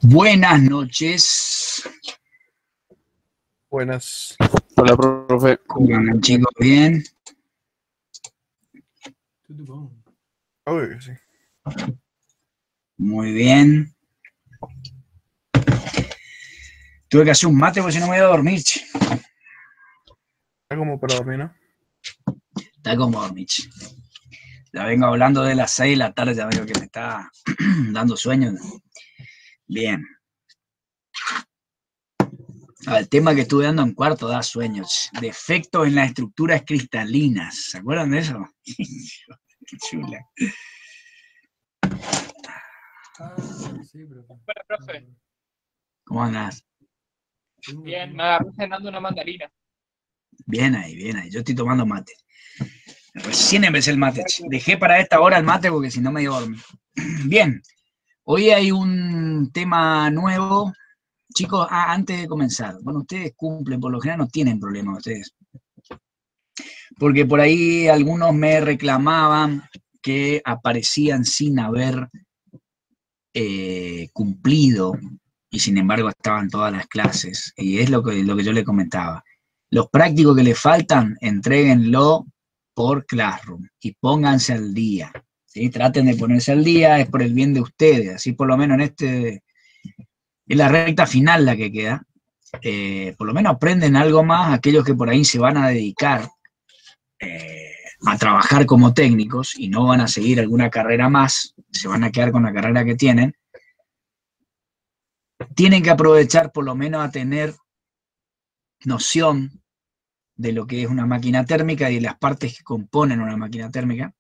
Buenas noches. Buenas. Hola, profe. ¿Cómo andan, chicos? ¿Bien? Obvio, sí. Muy bien. Tuve que hacer un mate porque si no me iba a dormir. Está como para dormir, ¿no? Está como dormir. Ya vengo hablando de las 6 de la tarde, ya veo que me está dando sueño. Bien. El tema que estuve dando en cuarto da sueños. Defectos en las estructuras cristalinas. ¿Se acuerdan de eso? Qué chula. Sí, profe. Bueno, profe. ¿Cómo andás? Bien, me agarré cenando una mandarina. Bien ahí, bien ahí. Yo estoy tomando mate. Recién empecé el mate. Dejé para esta hora el mate porque si no me iba a dormir. Bien. Hoy hay un tema nuevo. Chicos, antes de comenzar, bueno, ustedes cumplen, por lo general no tienen problemas ustedes. Porque por ahí algunos me reclamaban que aparecían sin haber cumplido y sin embargo estaban todas las clases. Y es lo que yo le comentaba. Los prácticos que les faltan, entréguenlo por Classroom y pónganse al día. ¿Sí? Traten de ponerse al día, es por el bien de ustedes. Así por lo menos en la recta final la que queda. Por lo menos aprenden algo más aquellos que por ahí se van a dedicar a trabajar como técnicos y no van a seguir alguna carrera más, se van a quedar con la carrera que tienen que aprovechar por lo menos a tener noción de lo que es una máquina térmica y de las partes que componen una máquina térmica.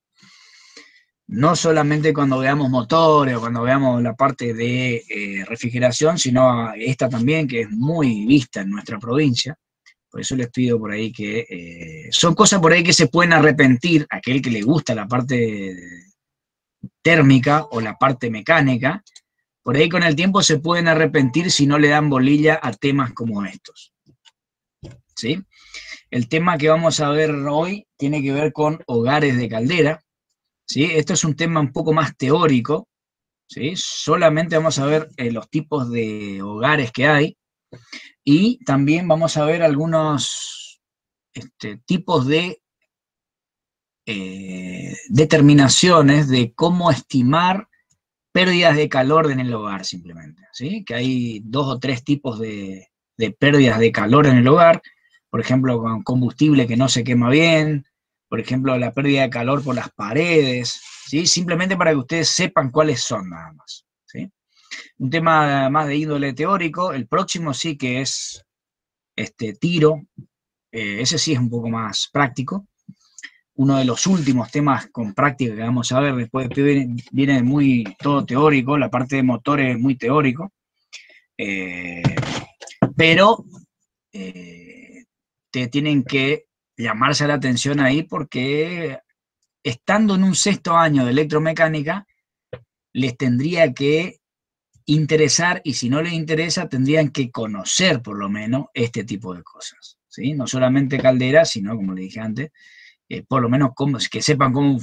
No solamente cuando veamos motores o cuando veamos la parte de refrigeración, sino esta también, que es muy vista en nuestra provincia. Por eso les pido por ahí que son cosas por ahí que se pueden arrepentir, aquel que le gusta la parte térmica o la parte mecánica, por ahí con el tiempo se pueden arrepentir si no le dan bolilla a temas como estos. ¿Sí? El tema que vamos a ver hoy tiene que ver con hogares de caldera. ¿Sí? Esto es un tema un poco más teórico. ¿Sí? Solamente vamos a ver los tipos de hogares que hay y también vamos a ver algunos tipos de determinaciones de cómo estimar pérdidas de calor en el hogar simplemente, ¿sí? Que hay 2 o 3 tipos de pérdidas de calor en el hogar, por ejemplo, con combustible que no se quema bien, por ejemplo, la pérdida de calor por las paredes, ¿sí? Simplemente para que ustedes sepan cuáles son nada más, ¿sí? Un tema más de índole teórico, el próximo sí que es tiro, ese sí es un poco más práctico. Uno de los últimos temas con práctica que vamos a ver, después viene muy todo teórico, la parte de motores es muy teórico, pero te tienen que llamarse la atención ahí porque estando en un 6º año de electromecánica, les tendría que interesar, y si no les interesa, tendrían que conocer por lo menos este tipo de cosas, ¿sí? No solamente calderas, sino, como le dije antes, por lo menos que sepan cómo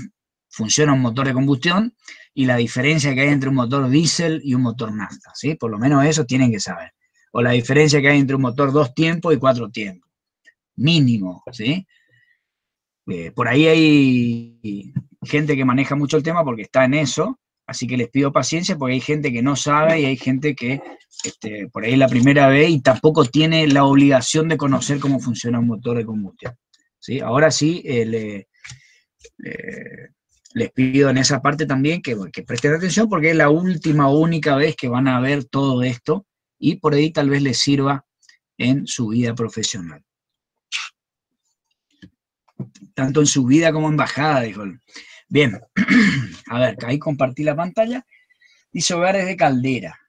funciona un motor de combustión y la diferencia que hay entre un motor diésel y un motor nafta, ¿sí? Por lo menos eso tienen que saber. O la diferencia que hay entre un motor 2 tiempos y 4 tiempos. Mínimo, ¿sí? Por ahí hay gente que maneja mucho el tema porque está en eso, así que les pido paciencia porque hay gente que no sabe y hay gente que por ahí es la primera vez y tampoco tiene la obligación de conocer cómo funciona un motor de combustión. ¿Sí? Ahora sí, les pido en esa parte también que presten atención porque es la única vez que van a ver todo esto y por ahí tal vez les sirva en su vida profesional. Tanto en su vida como en bajada, dijo. Bien, a ver, ahí compartí la pantalla. Dice hogares de caldera.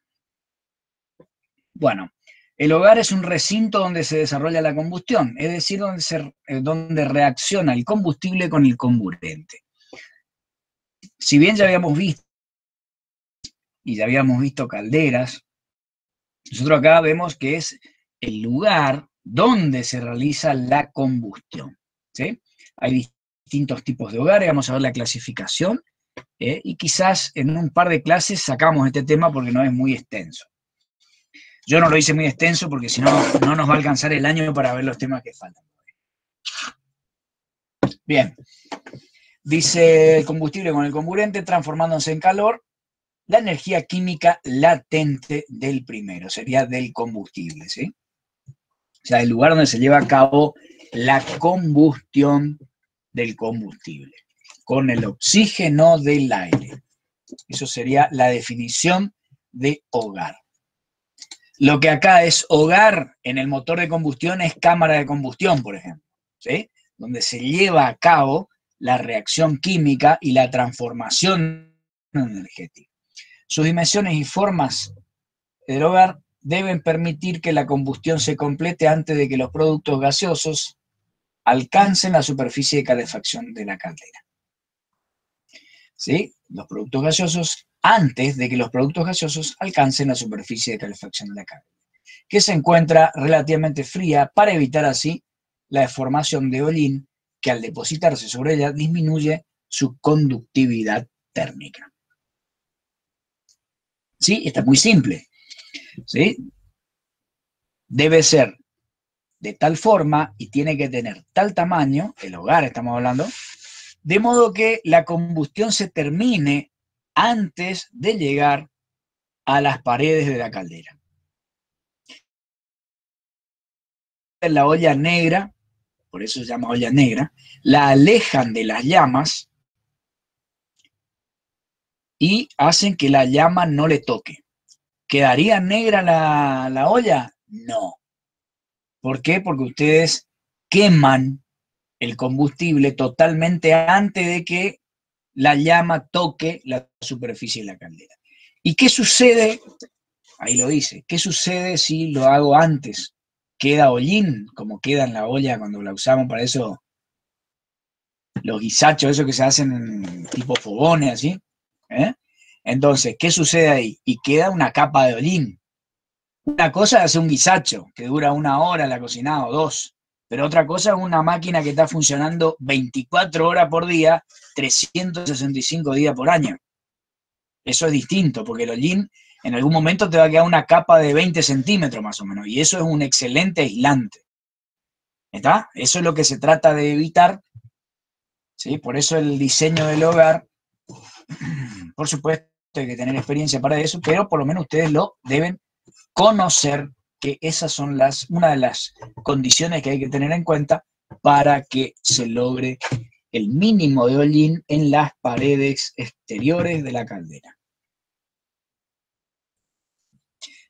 Bueno, el hogar es un recinto donde se desarrolla la combustión, es decir, donde reacciona el combustible con el comburente. Si bien ya habíamos visto, y ya habíamos visto calderas, nosotros acá vemos que es el lugar donde se realiza la combustión, ¿sí? Hay distintos tipos de hogares, vamos a ver la clasificación, y quizás en un par de clases sacamos este tema porque no es muy extenso. Yo no lo hice muy extenso porque si no, no nos va a alcanzar el año para ver los temas que faltan. Bien, dice el combustible con el comburente transformándose en calor, la energía química latente del primero, sería del combustible, ¿sí? O sea, el lugar donde se lleva a cabo la combustión del combustible, con el oxígeno del aire. Eso sería la definición de hogar. Lo que acá es hogar en el motor de combustión es cámara de combustión, por ejemplo, ¿sí? Donde se lleva a cabo la reacción química y la transformación energética. Sus dimensiones y formas del hogar deben permitir que la combustión se complete antes de que los productos gaseosos alcancen la superficie de calefacción de la caldera. ¿Sí? Los productos gaseosos, antes de que los productos gaseosos alcancen la superficie de calefacción de la caldera, que se encuentra relativamente fría para evitar así la deformación de hollín que al depositarse sobre ella disminuye su conductividad térmica. ¿Sí? Está muy simple. ¿Sí? Debe ser de tal forma y tiene que tener tal tamaño, el hogar estamos hablando, de modo que la combustión se termine antes de llegar a las paredes de la caldera. La olla negra, por eso se llama olla negra, la alejan de las llamas y hacen que la llama no le toque. ¿Quedaría negra la olla? No. ¿Por qué? Porque ustedes queman el combustible totalmente antes de que la llama toque la superficie de la caldera. ¿Y qué sucede? Ahí lo dice. ¿Qué sucede si lo hago antes? ¿Queda hollín, como queda en la olla cuando la usamos para eso? Los guisachos, esos que se hacen en tipo fogones, así. Entonces, ¿qué sucede ahí? Y queda una capa de hollín. Una cosa es hacer un guisacho, que dura 1 hora la cocinada o 2. Pero otra cosa es una máquina que está funcionando 24 horas por día, 365 días por año. Eso es distinto, porque el hollín en algún momento te va a quedar una capa de 20 centímetros más o menos, y eso es un excelente aislante. ¿Está? Eso es lo que se trata de evitar, ¿sí? Por eso el diseño del hogar, por supuesto hay que tener experiencia para eso, pero por lo menos ustedes lo deben conocer, que esas son una de las condiciones que hay que tener en cuenta para que se logre el mínimo de hollín en las paredes exteriores de la caldera.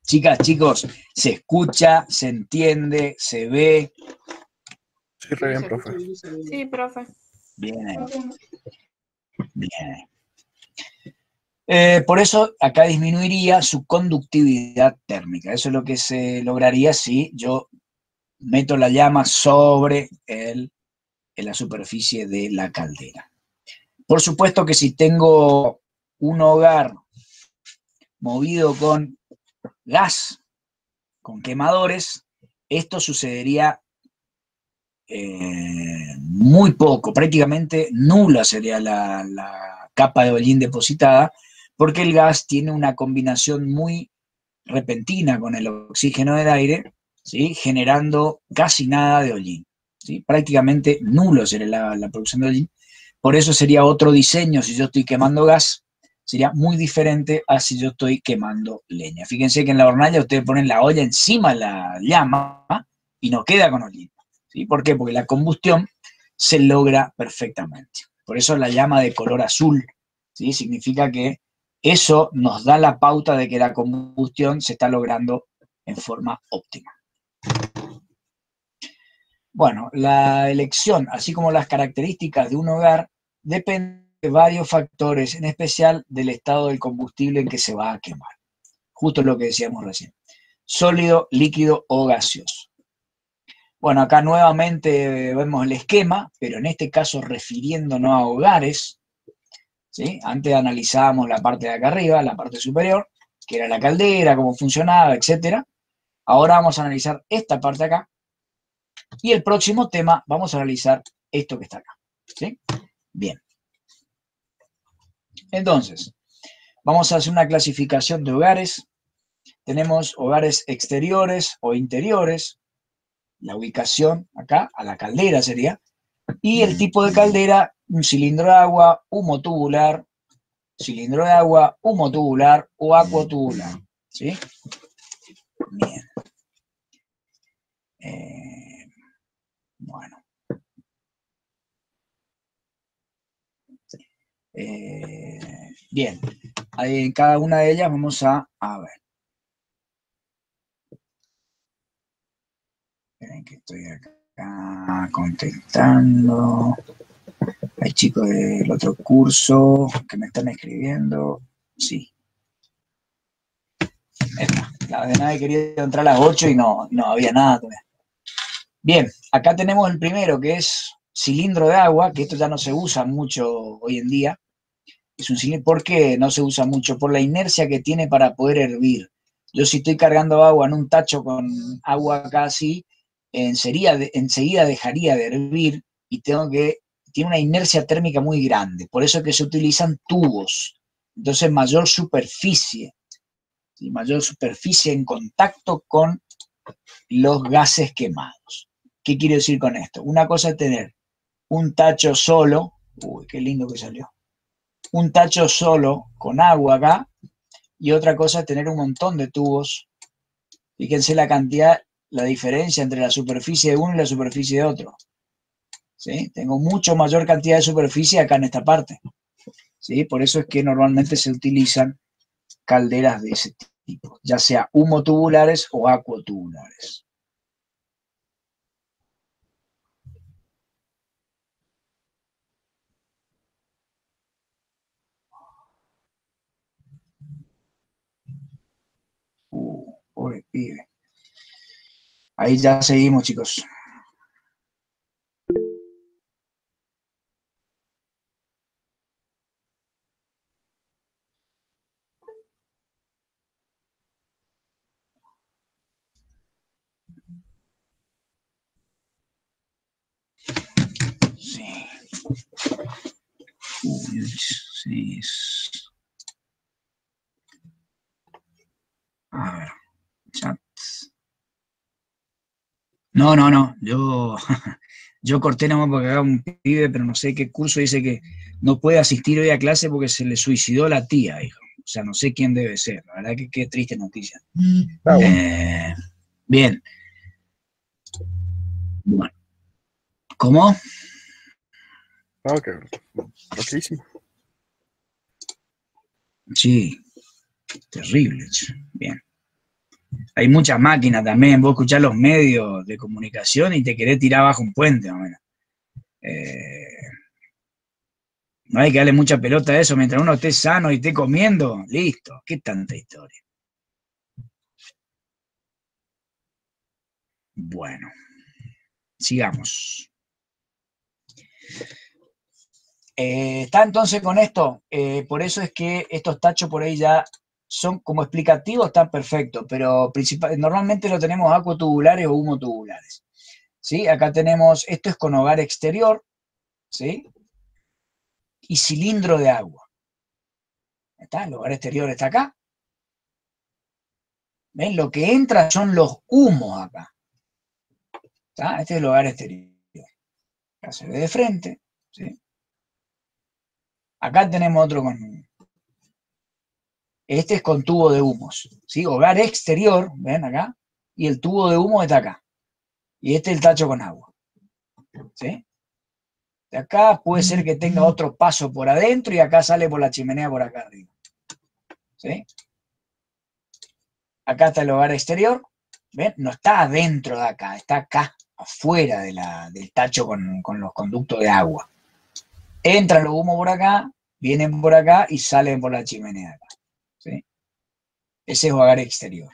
Chicas, chicos, se escucha, se entiende, se ve. Sí, re bien, profe. Sí, profe. Bien. Bien. Por eso acá disminuiría su conductividad térmica. Eso es lo que se lograría si yo meto la llama sobre en la superficie de la caldera. Por supuesto que si tengo un hogar movido con gas, con quemadores, esto sucedería muy poco, prácticamente nula sería la capa de hollín depositada, porque el gas tiene una combinación muy repentina con el oxígeno del aire, ¿sí? Generando casi nada de hollín, ¿sí? Prácticamente nulo sería la producción de hollín. Por eso sería otro diseño si yo estoy quemando gas, sería muy diferente a si yo estoy quemando leña. Fíjense que en la hornalla ustedes ponen la olla encima de la llama y no queda con hollín, ¿sí? ¿Por qué? Porque la combustión se logra perfectamente. Por eso la llama de color azul, ¿sí? Significa que eso nos da la pauta de que la combustión se está logrando en forma óptima. Bueno, la elección, así como las características de un hogar, depende de varios factores, en especial del estado del combustible en que se va a quemar. Justo lo que decíamos recién. Sólido, líquido o gaseoso. Bueno, acá nuevamente vemos el esquema, pero en este caso refiriéndonos a hogares, ¿sí? Antes analizábamos la parte de acá arriba, la parte superior, que era la caldera, cómo funcionaba, etc. Ahora vamos a analizar esta parte acá, Y el próximo tema vamos a realizar esto que está acá. ¿Sí? Bien. Entonces, vamos a hacer una clasificación de hogares. Tenemos hogares exteriores o interiores. La ubicación acá, a la caldera sería. Y el tipo de caldera, un cilindro de agua, humo tubular, cilindro de agua, humo tubular o acuotubular. ¿Sí? Bien. Bueno. Bien. Ahí en cada una de ellas vamos a ver. Esperen que estoy acá contestando. Hay chicos del otro curso que me están escribiendo. Sí. La de nadie quería entrar a las 8 y no había nada todavía. Bien, acá tenemos el primero que es cilindro de agua, que esto ya no se usa mucho hoy en día. Es un cilindro, ¿por qué no se usa mucho? Por la inercia que tiene para poder hervir. Yo si estoy cargando agua en un tacho con agua acá así, enseguida dejaría de hervir y tiene una inercia térmica muy grande. Por eso es que se utilizan tubos. Entonces mayor superficie en contacto con los gases quemados. ¿Qué quiero decir con esto? Una cosa es tener un tacho solo, uy, qué lindo que salió, un tacho solo con agua acá, y otra cosa es tener un montón de tubos. Fíjense la cantidad, la diferencia entre la superficie de uno y la superficie de otro. ¿Sí? Tengo mucho mayor cantidad de superficie acá en esta parte. ¿Sí? Por eso es que normalmente se utilizan calderas de ese tipo, ya sea humotubulares o acuotubulares. Pobre pibe. Ahí ya seguimos, chicos. Sí. Sí. A ver, chat. No, yo corté nomás porque acá un pibe, pero no sé qué curso dice que no puede asistir hoy a clase porque se le suicidó la tía, hijo. O sea, no sé quién debe ser, la verdad que qué triste noticia. Bien. Bueno. ¿Cómo? Ok, loquísimo. Sí, terrible. Bien. Hay muchas máquinas también, vos escuchás los medios de comunicación y te querés tirar bajo un puente, más o menos. No hay que darle mucha pelota a eso, mientras uno esté sano y esté comiendo, listo, qué tanta historia. Bueno, sigamos. Está entonces con esto, por eso es que estos tachos por ahí ya son como explicativos, están perfectos, pero normalmente lo tenemos acuotubulares o humotubulares. ¿Sí? Acá tenemos, esto es con hogar exterior, ¿sí? Y cilindro de agua. ¿Está? El hogar exterior está acá. ¿Ven? Lo que entra son los humos acá. ¿Está? Este es el hogar exterior. Acá se ve de frente, ¿sí? Acá tenemos otro con... Este es con tubo de humos, ¿sí? Hogar exterior, ven acá, y el tubo de humo está acá. Y este es el tacho con agua, ¿sí? De acá puede ser que tenga otro paso por adentro y acá sale por la chimenea por acá arriba, ¿sí? Acá está el hogar exterior, ¿ven? No está adentro de acá, está acá, afuera del tacho con los conductos de agua. Entran los humos por acá, vienen por acá y salen por la chimenea acá, ¿sí? Ese es hogar exterior.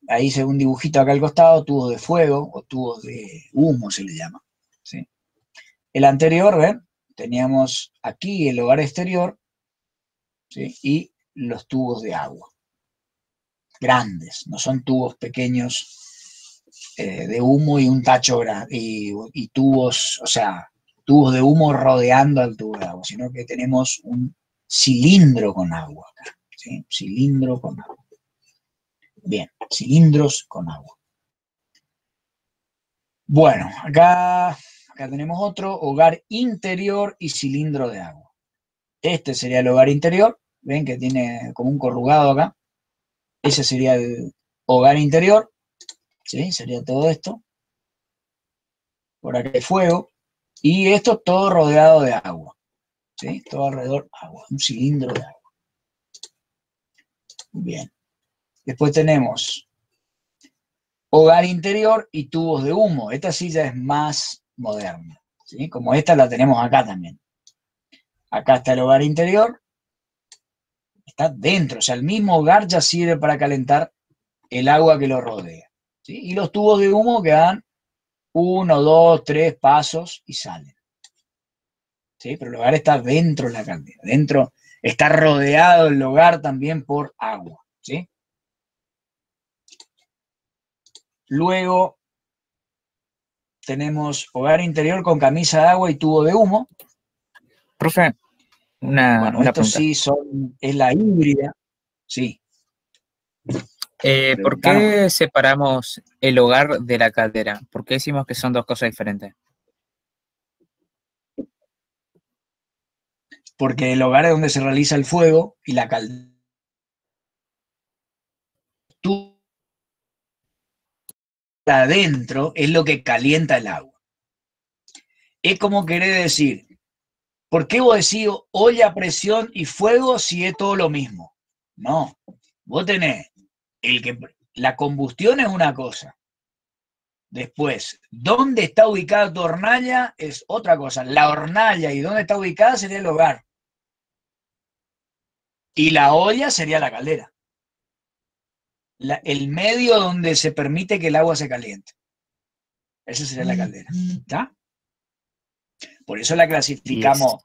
Ahí se ve un dibujito acá al costado, tubos de fuego o tubos de humo se le llama, ¿sí? El anterior, ¿ven? Teníamos aquí el hogar exterior, ¿sí? Y los tubos de agua. grandes, no son tubos pequeños de humo y un tacho grande, y tubos, o sea, tubos de humo rodeando al tubo de agua, sino que tenemos un cilindro con agua acá, ¿sí? Cilindro con agua. Bien, cilindros con agua. Bueno, acá tenemos otro, hogar interior y cilindro de agua. Este sería el hogar interior, ven que tiene como un corrugado acá. Ese sería el hogar interior, ¿sí? Sería todo esto. Por acá hay fuego. Y esto todo rodeado de agua, ¿sí? Todo alrededor agua, un cilindro de agua. Bien. Después tenemos hogar interior y tubos de humo. Esta silla es más moderna, ¿sí? Como esta la tenemos acá también. Acá está el hogar interior. Está dentro, o sea, el mismo hogar ya sirve para calentar el agua que lo rodea, ¿sí? Y los tubos de humo que dan 1, 2, 3 pasos y salen, ¿sí? Pero el hogar está dentro de la caldera, dentro, está rodeado el hogar también por agua, ¿sí? Luego tenemos hogar interior con camisa de agua y tubo de humo. Profe, una Bueno, estos pregunta. sí es la híbrida, sí. ¿Por qué separamos el hogar de la caldera? ¿Por qué decimos que son dos cosas diferentes? Porque el hogar es donde se realiza el fuego y la caldera adentro es lo que calienta el agua. Es como querer decir, ¿por qué vos decís olla a presión y fuego si es todo lo mismo? No, vos tenés la combustión es una cosa. Después, ¿dónde está ubicada tu hornalla? Es otra cosa. La hornalla y dónde está ubicada sería el hogar. Y la olla sería la caldera. El medio donde se permite que el agua se caliente. Esa sería la caldera. ¿Está? Por eso la clasificamos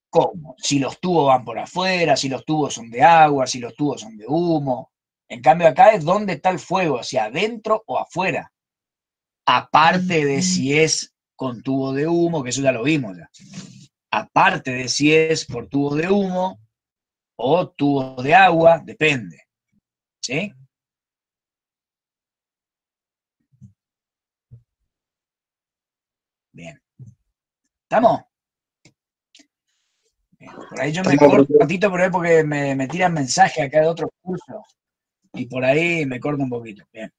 como si los tubos van por afuera, si los tubos son de agua, si los tubos son de humo. En cambio acá es dónde está el fuego, si adentro o afuera. Aparte de si es con tubo de humo, que eso ya lo vimos ya. Aparte de si es por tubo de humo o tubo de agua, depende. ¿Sí? Bien. ¿Estamos? Bien. Por ahí yo me corto un ratito, pero es porque me tiran mensajes acá de otros cursos. Y por ahí me corto un poquito. Bien.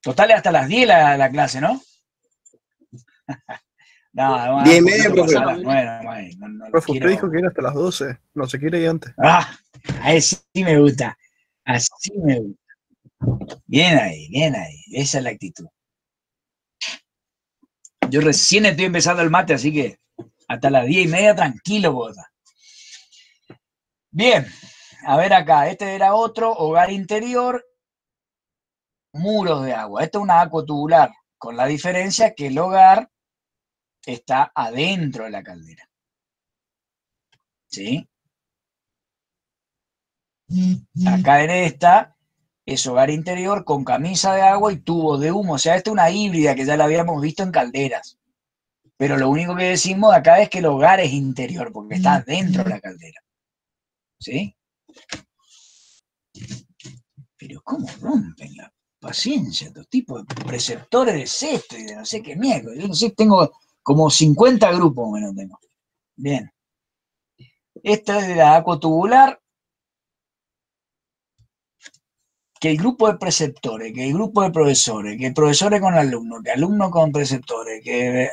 Total es hasta las 10 la clase, ¿no? No, 10:30, profe. A las 9, no Profe, quiero... usted dijo que era hasta las 12. No se quiere ir antes. Ah, así me gusta. Así me gusta. Bien ahí, bien ahí. Esa es la actitud. Yo recién estoy empezando el mate, así que hasta las 10:30 tranquilo, bota. Bien, a ver acá. Este era otro, hogar interior, muros de agua. Esta es una acuotubular, con la diferencia que el hogar está adentro de la caldera. ¿Sí? Acá en esta es hogar interior con camisa de agua y tubo de humo. O sea, esta es una híbrida que ya la habíamos visto en calderas. Pero lo único que decimos acá es que el hogar es interior, porque está dentro de la caldera. ¿Sí? Pero ¿cómo rompen la paciencia estos tipos de preceptores de sexto y de no sé qué mierda? Yo no sé, tengo como 50 grupos o menos tengo. Bien. Esta es de la acuotubular. Que el grupo de preceptores, que el grupo de profesores, que profesores con alumnos, que alumnos con preceptores, que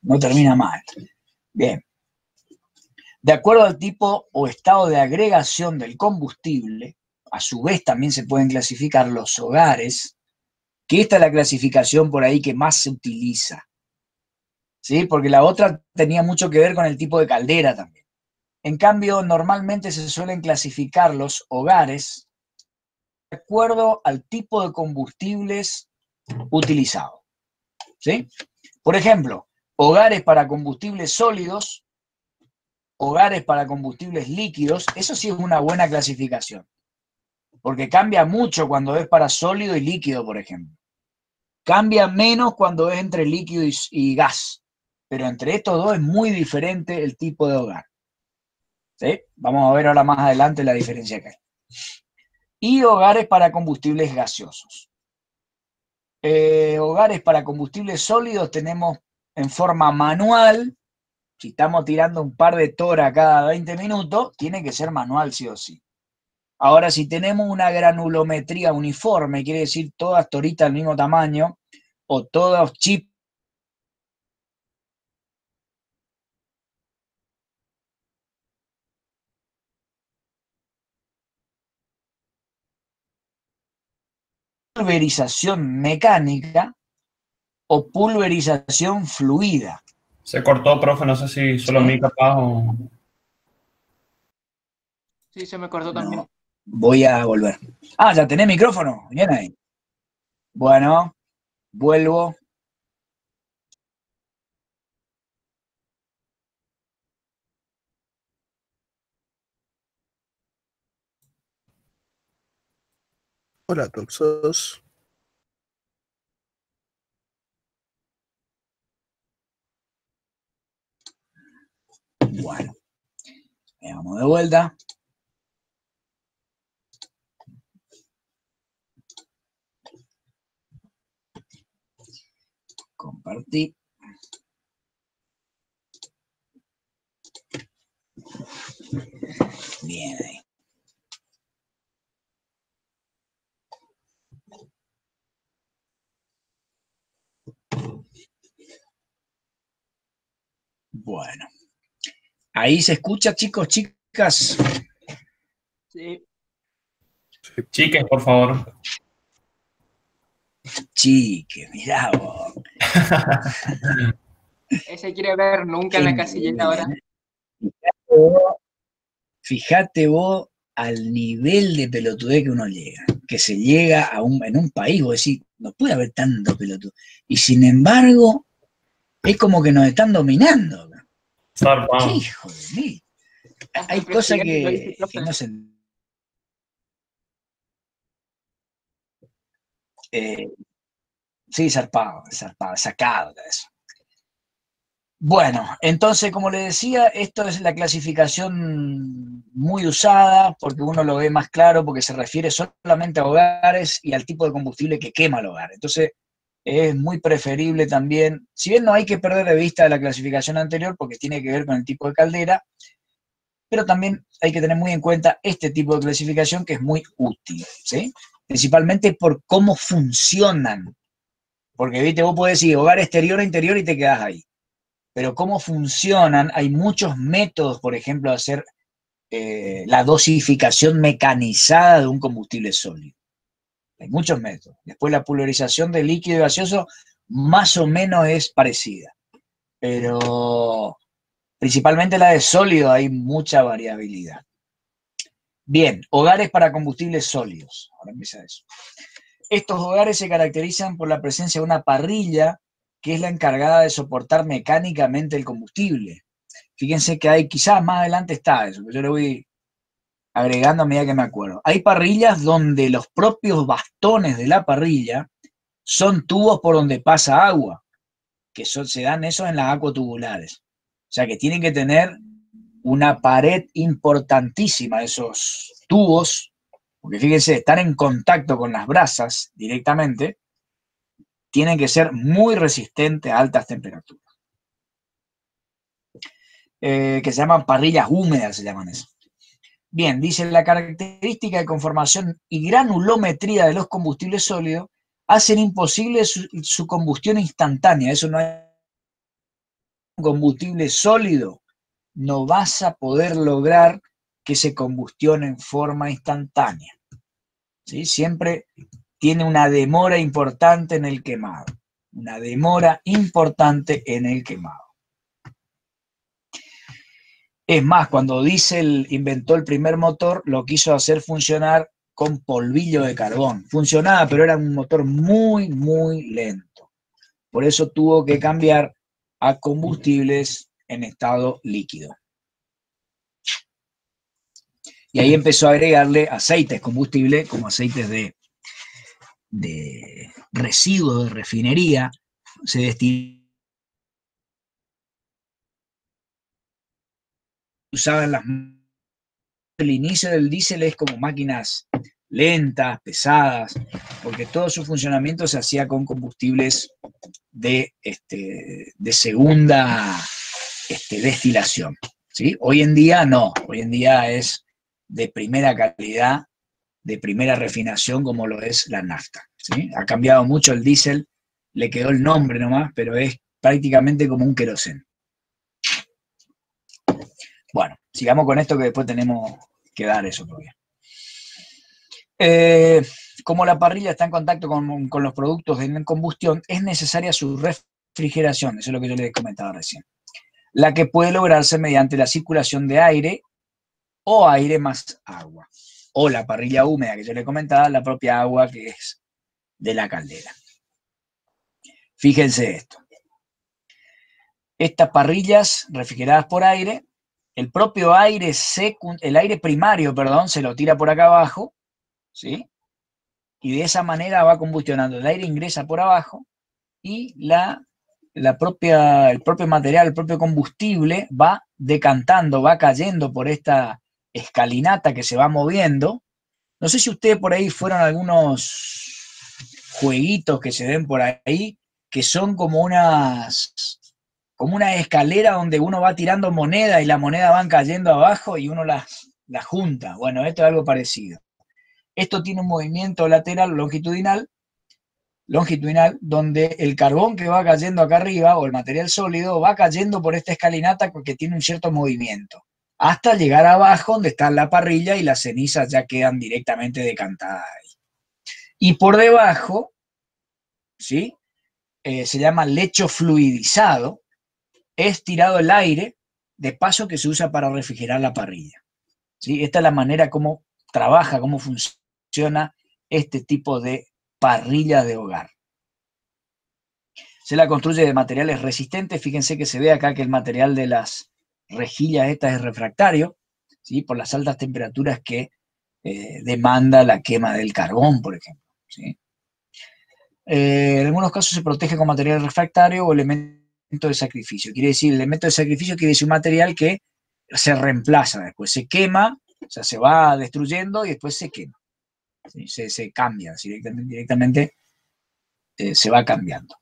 no termina mal. Bien. De acuerdo al tipo o estado de agregación del combustible, a su vez también se pueden clasificar los hogares, que esta es la clasificación por ahí que más se utiliza. ¿Sí? Porque la otra tenía mucho que ver con el tipo de caldera también. En cambio, normalmente se suelen clasificar los hogares de acuerdo al tipo de combustibles utilizado. ¿Sí? Por ejemplo, hogares para combustibles sólidos, hogares para combustibles líquidos, eso sí es una buena clasificación. porque cambia mucho cuando es para sólido y líquido, por ejemplo. Cambia menos cuando es entre líquido y gas, pero entre estos dos es muy diferente el tipo de hogar. ¿Sí? Vamos a ver ahora más adelante la diferencia que hay. Y hogares para combustibles gaseosos. Hogares para combustibles sólidos tenemos en forma manual. Si estamos tirando un par de toras cada 20 minutos, tiene que ser manual sí o sí. Ahora, si tenemos una granulometría uniforme, quiere decir todas toritas del mismo tamaño, o todos chips pulverización mecánica o pulverización fluida. Se cortó, profe, no sé si solo Sí. mi capaz o... Sí, se me cortó también. No, voy a volver. Ah, ya tenés micrófono. Bien ahí. Bueno, vuelvo. Hola, Toxos. Bueno, vamos de vuelta. Compartí. Bien ahí. Bueno. Ahí se escucha, chicos, chicas. Sí. Chiques, por favor. Chique, mirá vos. Ese quiere ver nunca en la casillera ahora. Fíjate vos al nivel de pelotudez que uno llega, que se llega en un país, vos decís, no puede haber tanto pelotudez. Y sin embargo, es como que nos están dominando. Zarpado. ¿Qué hijo de mí? Hasta Hay el cosas presidente lo dice, que profe. no se... sí, zarpado, sacado de eso. Bueno, entonces, como les decía, esto es la clasificación muy usada porque uno lo ve más claro porque se refiere solamente a hogares y al tipo de combustible que quema el hogar. Entonces, es muy preferible también, si bien no hay que perder de vista la clasificación anterior porque tiene que ver con el tipo de caldera, pero también hay que tener muy en cuenta este tipo de clasificación que es muy útil, ¿sí? Principalmente por cómo funcionan. Porque, viste, vos podés decir hogar exterior o interior y te quedás ahí. Pero cómo funcionan, hay muchos métodos, por ejemplo, de hacer la dosificación mecanizada de un combustible sólido. Hay muchos métodos. Después la pulverización de líquido y gaseoso más o menos es parecida. Pero principalmente la de sólido hay mucha variabilidad. Bien, hogares para combustibles sólidos. Ahora empieza eso. Estos hogares se caracterizan por la presencia de una parrilla que es la encargada de soportar mecánicamente el combustible. Fíjense que hay, quizás más adelante está eso, que yo le voy agregando a medida que me acuerdo. Hay parrillas donde los propios bastones de la parrilla son tubos por donde pasa agua, que se dan eso en las acuatubulares. O sea que tienen que tener una pared importantísima esos tubos, porque fíjense, están en contacto con las brasas directamente, tienen que ser muy resistentes a altas temperaturas. Que se llaman parrillas húmedas, se llaman eso. Bien, dice, la característica de conformación y granulometría de los combustibles sólidos hacen imposible su combustión instantánea. Eso no es un combustible sólido. No vas a poder lograr que se combustione en forma instantánea. ¿Sí? Siempre tiene una demora importante en el quemado. Una demora importante en el quemado. Es más, cuando Diesel inventó el primer motor, lo quiso hacer funcionar con polvillo de carbón. Funcionaba, pero era un motor muy, muy lento. Por eso tuvo que cambiar a combustibles en estado líquido. Y ahí empezó a agregarle aceites combustible, como aceites de residuos de refinería, se destinaban, usaban el inicio del diésel es como máquinas lentas, pesadas, porque todo su funcionamiento se hacía con combustibles de segunda destilación, ¿sí? Hoy en día no, hoy en día es de primera calidad, de primera refinación, como lo es la nafta, ¿sí? Ha cambiado mucho el diésel, le quedó el nombre nomás, pero es prácticamente como un queroseno. Bueno, sigamos con esto que después tenemos que dar eso todavía. Como la parrilla está en contacto con los productos de combustión, es necesaria su refrigeración, eso es lo que yo les comentaba recién, la que puede lograrse mediante la circulación de aire o aire más agua, o la parrilla húmeda que yo les comentaba, la propia agua que es de la caldera. Fíjense esto. Estas parrillas refrigeradas por aire, el propio aire el aire primario, perdón, se lo tira por acá abajo, ¿sí? Y de esa manera va combustionando. El aire ingresa por abajo y el propio material, el propio combustible va decantando, va cayendo por esta escalinata que se va moviendo. No sé si ustedes por ahí fueron a algunos jueguitos que se ven por ahí, que son como una escalera donde uno va tirando moneda y las monedas van cayendo abajo y uno las junta. Bueno, esto es algo parecido. Esto tiene un movimiento lateral longitudinal, donde el carbón que va cayendo acá arriba, o el material sólido, va cayendo por esta escalinata porque tiene un cierto movimiento, hasta llegar abajo donde está la parrilla y las cenizas ya quedan directamente decantadas ahí. Y por debajo, ¿sí? Se llama lecho fluidizado, es tirado el aire, de paso que se usa para refrigerar la parrilla, ¿sí? Esta es la manera como trabaja, cómo funciona este tipo de parrilla de hogar. Se la construye de materiales resistentes. Fíjense que se ve acá que el material de las rejillas estas es refractario, ¿sí? Por las altas temperaturas que demanda la quema del carbón, por ejemplo, ¿sí? En algunos casos se protege con material refractario o elemento de sacrificio. Quiere decir, el elemento de sacrificio quiere decir un material que se reemplaza después, se quema, o sea, se va destruyendo y después se quema, ¿sí? Se cambia, directamente se va cambiando.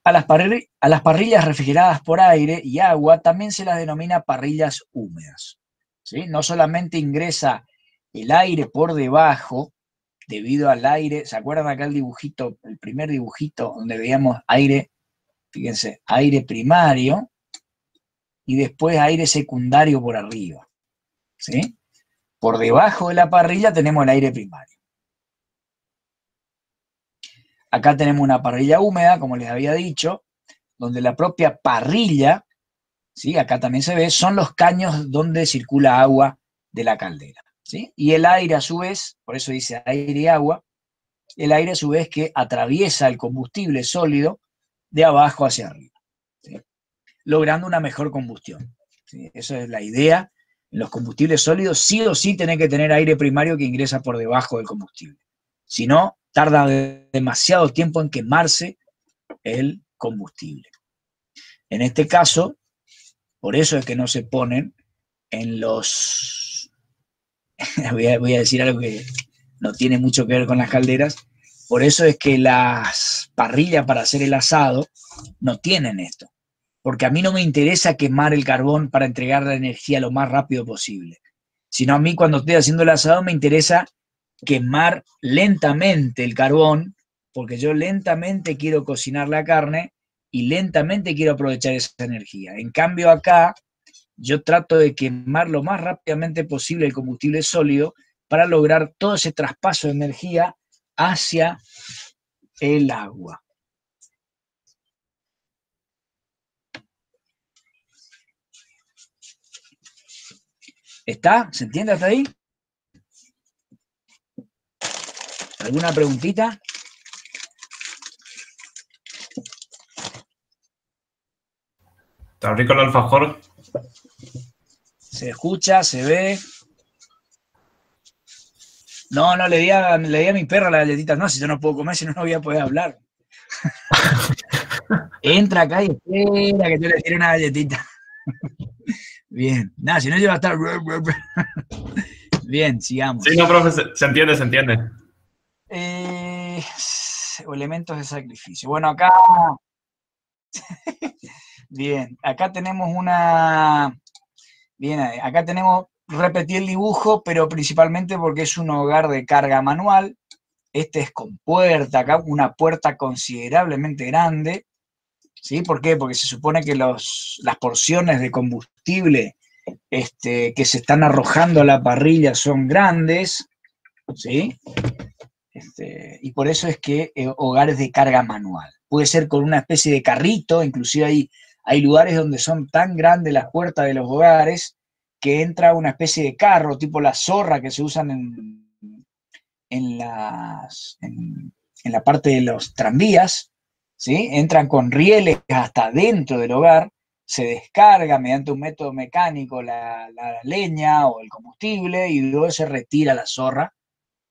A las parrillas refrigeradas por aire y agua también se las denomina parrillas húmedas, ¿sí? No solamente ingresa el aire por debajo, debido al aire. ¿Se acuerdan acá el dibujito, el primer dibujito, donde veíamos aire, fíjense, aire primario y después aire secundario por arriba, ¿sí? Por debajo de la parrilla tenemos el aire primario. Acá tenemos una parrilla húmeda, como les había dicho, donde la propia parrilla, ¿sí? Acá también se ve, son los caños donde circula agua de la caldera, ¿sí? Y el aire a su vez, por eso dice aire y agua, el aire a su vez que atraviesa el combustible sólido de abajo hacia arriba, ¿sí? Logrando una mejor combustión, ¿sí? Esa es la idea. En los combustibles sólidos sí o sí tenés que tener aire primario que ingresa por debajo del combustible. Si no, tarda demasiado tiempo en quemarse el combustible. En este caso, por eso es que no se ponen en los... voy a decir algo que no tiene mucho que ver con las calderas. Por eso es que las parrillas para hacer el asado no tienen esto. Porque a mí no me interesa quemar el carbón para entregar la energía lo más rápido posible. Sino a mí cuando estoy haciendo el asado me interesa quemar lentamente el carbón, porque yo lentamente quiero cocinar la carne y lentamente quiero aprovechar esa energía. En cambio acá yo trato de quemar lo más rápidamente posible el combustible sólido para lograr todo ese traspaso de energía hacia el agua. ¿Está? ¿Se entiende hasta ahí? ¿Alguna preguntita? ¿Está rico el alfajor? Se escucha, se ve. No, le di a mi perra la galletita. No, si yo no puedo comer, si no, no voy a poder hablar. Entra acá y espera que yo le tire una galletita. Bien. Nada, si no, yo va a estar... Bien, sigamos. Sí, no, profe, se entiende, se entiende. Elementos de sacrificio. Bueno, acá... Bien, acá tenemos una... Bien, acá tenemos... Repetí el dibujo, pero principalmente porque es un hogar de carga manual. Este es con puerta, acá una puerta considerablemente grande. ¿Sí? ¿Por qué? Porque se supone que las porciones de combustible que se están arrojando a la parrilla son grandes. ¿Sí? Y por eso es que hogares de carga manual. Puede ser con una especie de carrito, inclusive hay lugares donde son tan grandes las puertas de los hogares que entra una especie de carro, tipo la zorra que se usan en la parte de los tranvías, ¿sí? Entran con rieles hasta dentro del hogar, se descarga mediante un método mecánico la leña o el combustible y luego se retira la zorra,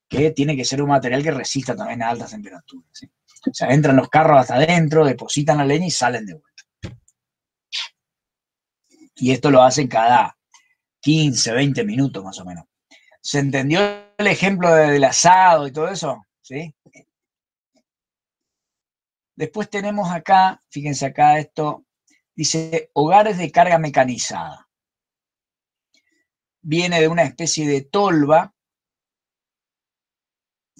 que tiene que ser un material que resista también a altas temperaturas, ¿sí? O sea, entran los carros hasta adentro, depositan la leña y salen de vuelta. Y esto lo hacen cada 15, 20 minutos más o menos. ¿Se entendió el ejemplo del asado y todo eso? ¿Sí? Después tenemos acá, fíjense acá esto, dice hogares de carga mecanizada. Viene de una especie de tolva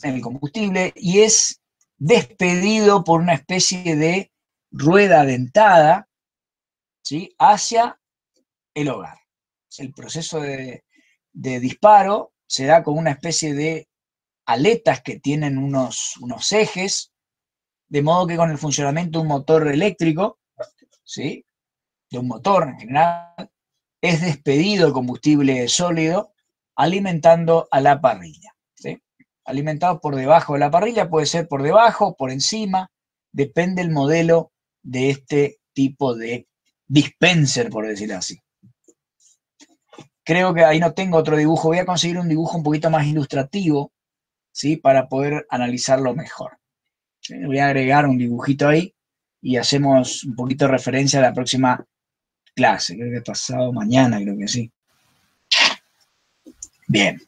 en el combustible y es despedido por una especie de rueda dentada, ¿sí? Hacia el hogar. El proceso de disparo se da con una especie de aletas que tienen unos ejes, de modo que con el funcionamiento de un motor eléctrico, ¿sí? De un motor en general, es despedido el combustible sólido alimentando a la parrilla, ¿sí? Alimentado por debajo de la parrilla, puede ser por debajo, por encima, depende del modelo de este tipo de dispenser, por decirlo así. Creo que ahí no tengo otro dibujo, voy a conseguir un dibujo un poquito más ilustrativo, ¿sí? Para poder analizarlo mejor. Voy a agregar un dibujito ahí y hacemos un poquito de referencia a la próxima clase, creo que pasado mañana, creo que sí. Bien.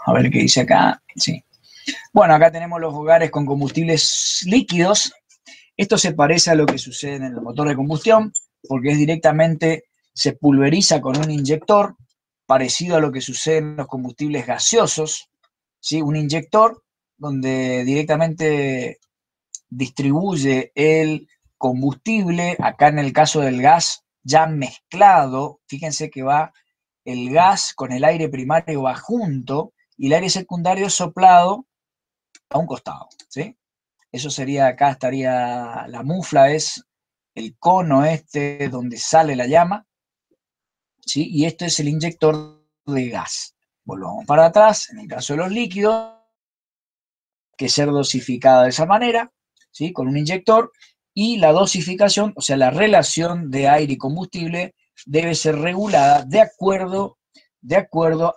A ver qué dice acá. Sí. Bueno, acá tenemos los hogares con combustibles líquidos. Esto se parece a lo que sucede en el motor de combustión, porque es directamente, se pulveriza con un inyector, parecido a lo que sucede en los combustibles gaseosos, ¿sí? Un inyector donde directamente distribuye el combustible, acá en el caso del gas ya mezclado, fíjense que va el gas con el aire primario va junto y el aire secundario soplado a un costado, ¿sí? Eso sería, acá estaría, la mufla es el cono donde sale la llama, ¿sí? Y esto es el inyector de gas. Volvamos para atrás, en el caso de los líquidos, que ser dosificada de esa manera, ¿sí? Con un inyector, y la dosificación, o sea, la relación de aire y combustible debe ser regulada de acuerdo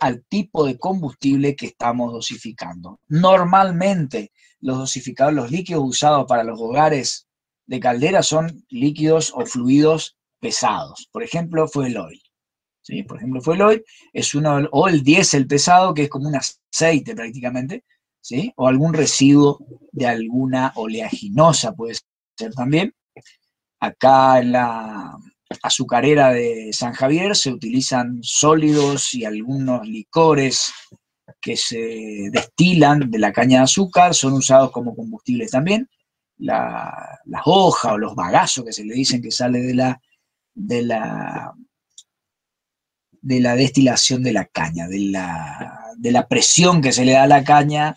al tipo de combustible que estamos dosificando. Normalmente, los dosificadores, los líquidos usados para los hogares de caldera son líquidos o fluidos pesados. Por ejemplo, fuel oil. ¿Sí? Por ejemplo, fuel oil es o el diésel pesado, que es como un aceite prácticamente, ¿sí? O algún residuo de alguna oleaginosa puede ser también. Acá en la azucarera de San Javier se utilizan sólidos y algunos licores que se destilan de la caña de azúcar, son usados como combustibles también. Las hojas o los bagazos que se le dicen que sale de la destilación de la caña, de la presión que se le da a la caña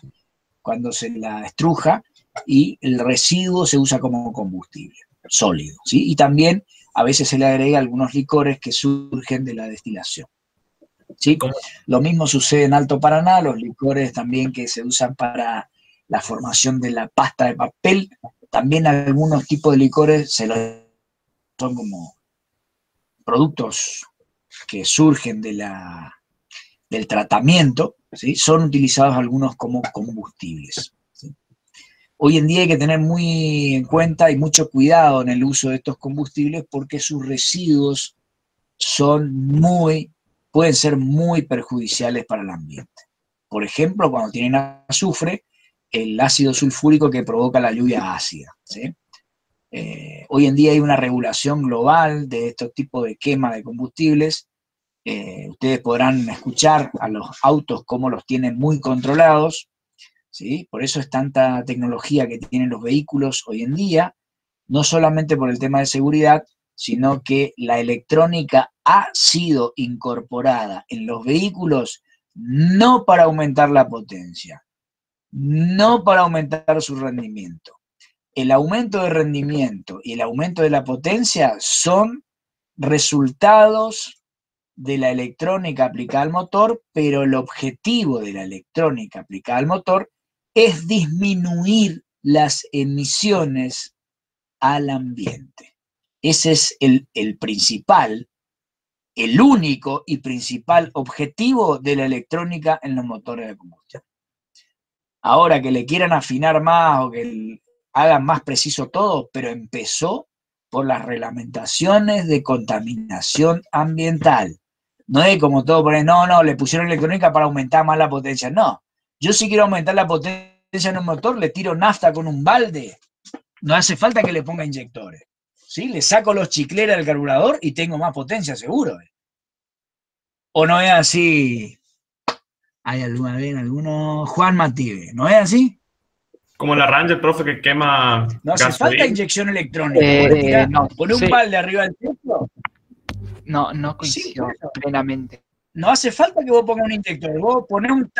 cuando se la estruja, y el residuo se usa como combustible sólido, ¿sí? Y también a veces se le agrega algunos licores que surgen de la destilación, ¿sí? Lo mismo sucede en Alto Paraná, los licores también que se usan para la formación de la pasta de papel, también algunos tipos de licores se los son como productos que surgen del tratamiento, ¿sí? Son utilizados algunos como combustibles, ¿sí? Hoy en día hay que tener muy en cuenta y mucho cuidado en el uso de estos combustibles porque sus residuos pueden ser muy perjudiciales para el ambiente. Por ejemplo, cuando tienen azufre, el ácido sulfúrico que provoca la lluvia ácida, ¿sí? Hoy en día hay una regulación global de estos tipos de quema de combustibles. Ustedes podrán escuchar a los autos cómo los tienen muy controlados, ¿sí? Por eso es tanta tecnología que tienen los vehículos hoy en día, no solamente por el tema de seguridad, sino que la electrónica ha sido incorporada en los vehículos no para aumentar la potencia, no para aumentar su rendimiento. El aumento de rendimiento y el aumento de la potencia son resultados de la electrónica aplicada al motor, pero el objetivo de la electrónica aplicada al motor es disminuir las emisiones al ambiente. Ese es el principal, el único y principal objetivo de la electrónica en los motores de combustión. Ahora que le quieran afinar más o que hagan más preciso todo, pero empezó por las reglamentaciones de contaminación ambiental. No es como todo poner, no, le pusieron electrónica para aumentar más la potencia. No, yo si quiero aumentar la potencia en un motor, le tiro nafta con un balde. No hace falta que le ponga inyectores, ¿sí? Le saco los chicleras del carburador y tengo más potencia, seguro. ¿O no es así? ¿Hay alguno? Juan Mative, ¿no es así? Como la Ranger, profe, que quema No hace gasolina. falta inyección electrónica. No, Pon un sí. balde arriba del techo. No coincido plenamente. No hace falta que vos pongas un inyector. Vos ponés un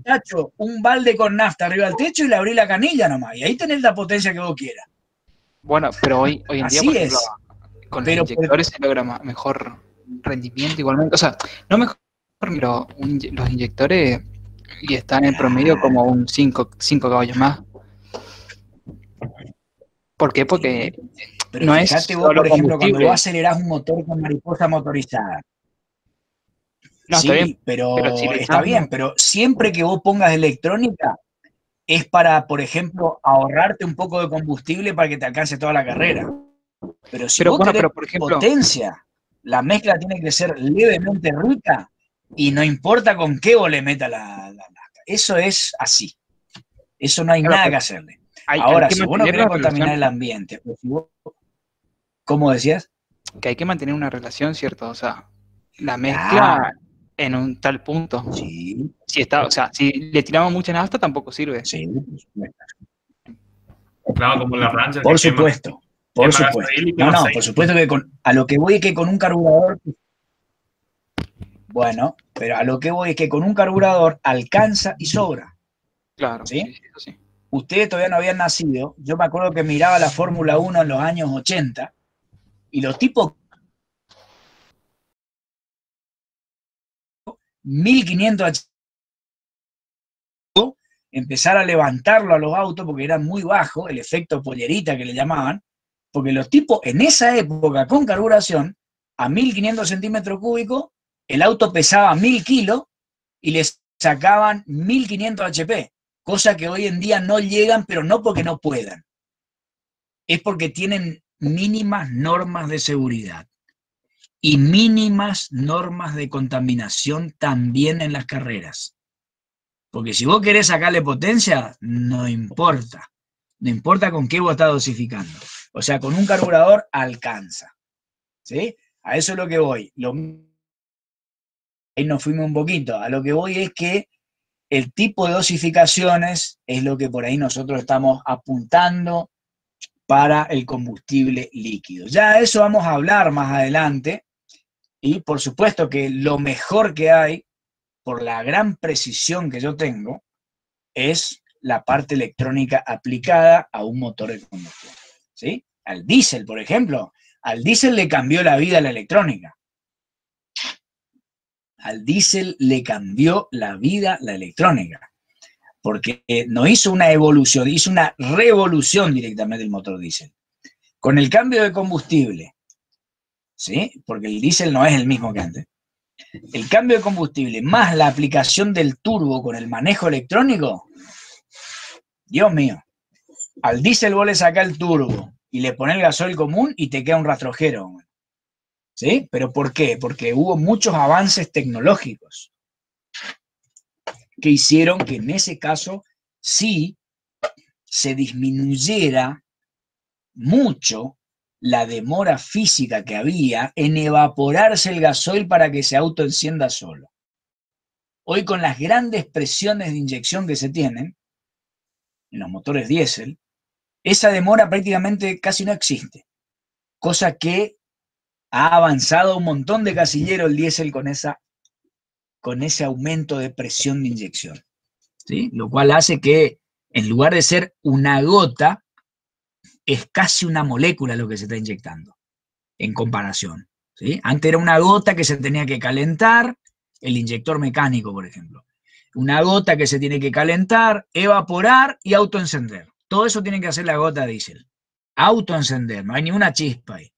tacho, un balde con nafta arriba del techo y le abrís la canilla nomás. Y ahí tenés la potencia que vos quieras. Bueno, pero hoy en día, Así por ejemplo, es. con Pero los inyectores se logra mejor rendimiento igualmente. O sea, no mejor, pero los inyectores y están en promedio como un 5 caballos más. ¿Por qué? Porque Pero no es fíjate vos, solo por ejemplo, cuando combustible. vos acelerás un motor con mariposa motorizada. No, Sí, está bien, pero si le está echamos- bien, pero siempre que vos pongas electrónica es para, por ejemplo, ahorrarte un poco de combustible para que te alcance toda la carrera. Pero si Pero vos bueno, querés pero por ejemplo, potencia, la mezcla tiene que ser levemente rica y no importa con qué vos le metas la nafta. Eso es así. Eso no hay claro, nada pero que hacerle. hay Ahora, que si vos no mantener querés una contaminar el relación, ambiente, pues si vos, ¿cómo decías? que hay que mantener una relación, ¿cierto? O sea, la mezcla en un tal punto. Sí, Si está, o sea, si le tiramos mucha nafta tampoco sirve. sí, por supuesto. Claro, como la Ranger. Por que quema- supuesto. Por quema supuesto. gasolina y No, quema no, aceite. por supuesto que a lo que voy es que con un carburador. Bueno, pero a lo que voy es que con un carburador alcanza y sobra. Claro, ¿Sí? sí, eso sí. Ustedes todavía no habían nacido. Yo me acuerdo que miraba la Fórmula 1 en los años 80 y los tipos 1500 empezar a levantarlo a los autos porque eran muy bajos, el efecto pollerita que le llamaban, porque los tipos en esa época con carburación a 1500 centímetros cúbicos, el auto pesaba 1000 kilos y les sacaban 1500 HP, cosa que hoy en día no llegan, pero no porque no puedan, es porque tienen mínimas normas de seguridad y mínimas normas de contaminación también en las carreras. Porque si vos querés sacarle potencia, no importa. No importa con qué vos estás dosificando. O sea, con un carburador alcanza. ¿Sí? A eso es lo que voy. Ahí nos fuimos un poquito. A lo que voy es que el tipo de dosificaciones es lo que por ahí nosotros estamos apuntando para el combustible líquido. Ya de eso vamos a hablar más adelante. Y por supuesto que lo mejor que hay, por la gran precisión que yo tengo, es la parte electrónica aplicada a un motor de combustión. ¿Sí? Al diésel, por ejemplo. Al diésel le cambió la vida a la electrónica. Al diésel le cambió la vida la electrónica. Porque no hizo una evolución, hizo una revolución directamente el motor diésel. Con el cambio de combustible ¿sí? Porque el diésel no es el mismo que antes. El cambio de combustible más la aplicación del turbo con el manejo electrónico, Dios mío, al diésel vos le sacás el turbo y le ponés el gasoil común y te queda un rastrojero, ¿sí? ¿Pero por qué? Porque hubo muchos avances tecnológicos que hicieron que en ese caso sí se disminuyera mucho la demora física que había en evaporarse el gasoil para que se autoencienda solo. Hoy, con las grandes presiones de inyección que se tienen en los motores diésel, esa demora prácticamente casi no existe, cosa que ha avanzado un montón de casillero el diésel con ese aumento de presión de inyección, ¿sí? Lo cual hace que, en lugar de ser una gota, es casi una molécula lo que se está inyectando, en comparación, ¿sí? Antes era una gota que se tenía que calentar, el inyector mecánico, por ejemplo. Una gota que se tiene que calentar, evaporar y autoencender. Todo eso tiene que hacer la gota de diésel. Autoencender, no hay ni una chispa ahí,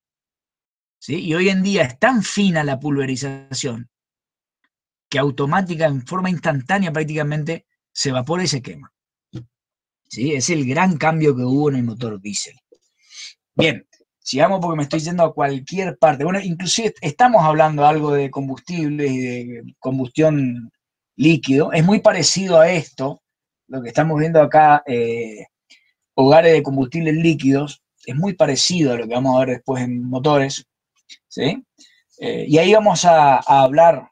¿sí? Y hoy en día es tan fina la pulverización que automática, en forma instantánea prácticamente, se evapora y se quema, ¿sí? Es el gran cambio que hubo en el motor diésel. Bien, sigamos porque me estoy yendo a cualquier parte. Bueno, inclusive estamos hablando algo de combustibles y de combustión líquido. Es muy parecido a esto, lo que estamos viendo acá, hogares de combustibles líquidos, es muy parecido a lo que vamos a ver después en motores, ¿sí? Y ahí vamos a hablar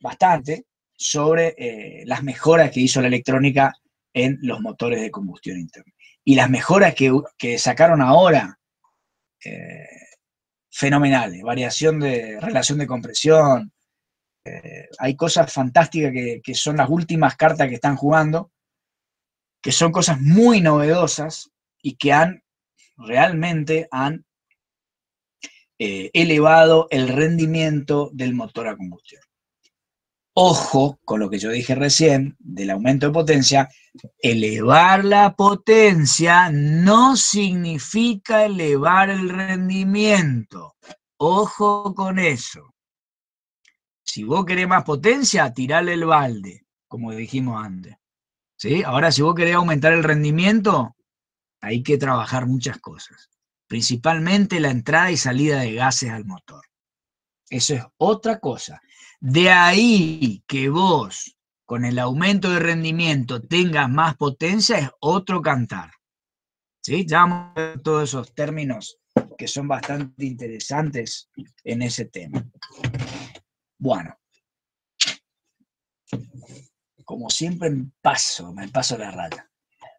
bastante sobre las mejoras que hizo la electrónica en los motores de combustión interna. Y las mejoras que sacaron ahora, fenomenales, variación de relación de compresión, hay cosas fantásticas que son las últimas cartas que están jugando, que son cosas muy novedosas y que realmente han elevado el rendimiento del motor a combustión. Ojo con lo que yo dije recién del aumento de potencia. Elevar la potencia no significa elevar el rendimiento. Ojo con eso. Si vos querés más potencia, tirale el balde, como dijimos antes, ¿sí? Ahora, si vos querés aumentar el rendimiento, hay que trabajar muchas cosas. Principalmente la entrada y salida de gases al motor. Eso es otra cosa. De ahí que vos, con el aumento de rendimiento, tengas más potencia, es otro cantar, ¿sí? Ya vamos a ver todos esos términos que son bastante interesantes en ese tema. Bueno, como siempre me paso la raya.